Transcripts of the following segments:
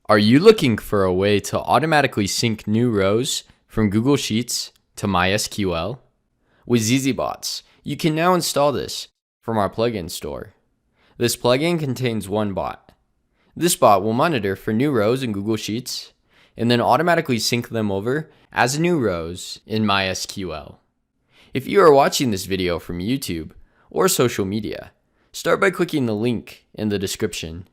Are you looking for a way to automatically sync new rows from Google Sheets to MySQL? With zzbots, you can now install this from our plugin store. This plugin contains one bot. This bot will monitor for new rows in Google Sheets and then automatically sync them over as new rows in MySQL. If you are watching this video from YouTube or social media, start by clicking the link in the description.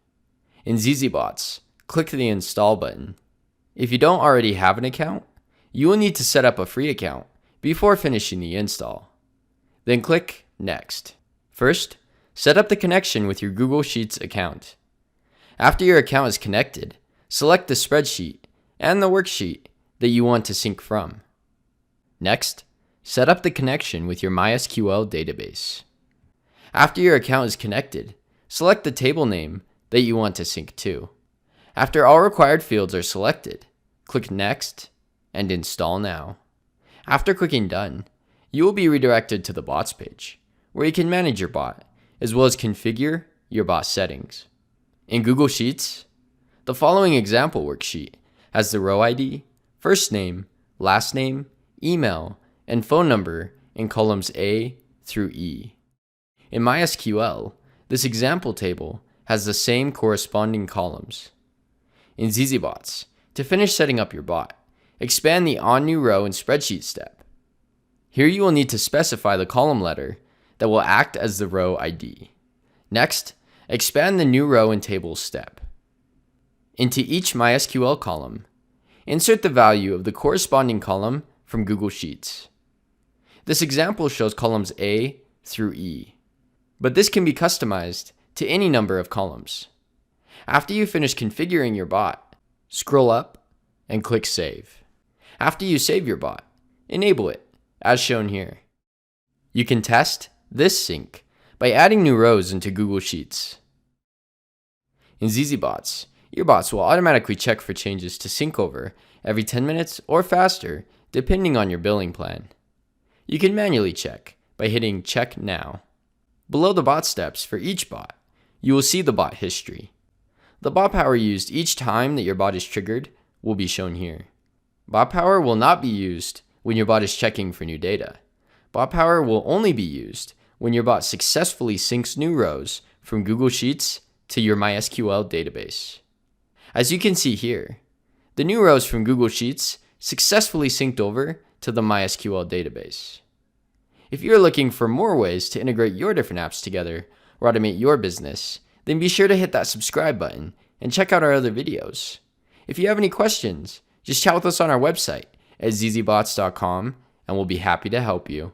In zzbots, click the install button. If you don't already have an account, you will need to set up a free account before finishing the install. Then click Next. First, set up the connection with your Google Sheets account. After your account is connected, select the spreadsheet and the worksheet that you want to sync from. Next, set up the connection with your MySQL database. After your account is connected, select the table name that you want to sync to. After all required fields are selected, click Next and Install Now. After clicking Done, you will be redirected to the Bots page, where you can manage your bot, as well as configure your bot settings. In Google Sheets, the following example worksheet has the row ID, first name, last name, email, and phone number in columns A through E. In MySQL, this example table has the same corresponding columns. In zzbots, to finish setting up your bot, expand the On New Row in Spreadsheet step. Here you will need to specify the column letter that will act as the row ID. Next, expand the New Row in Tables step. Into each MySQL column, insert the value of the corresponding column from Google Sheets. This example shows columns A through E, but this can be customized to any number of columns. After you finish configuring your bot, scroll up and click Save. After you save your bot, enable it, as shown here. You can test this sync by adding new rows into Google Sheets. In zzbots, your bots will automatically check for changes to sync over every 10 minutes or faster, depending on your billing plan. You can manually check by hitting Check Now. Below the bot steps for each bot, you will see the bot history. The bot power used each time that your bot is triggered will be shown here. Bot power will not be used when your bot is checking for new data. Bot power will only be used when your bot successfully syncs new rows from Google Sheets to your MySQL database. As you can see here, the new rows from Google Sheets successfully synced over to the MySQL database. If you're looking for more ways to integrate your different apps together or automate your business, then be sure to hit that subscribe button and check out our other videos. If you have any questions, just chat with us on our website at zzbots.com and we'll be happy to help you.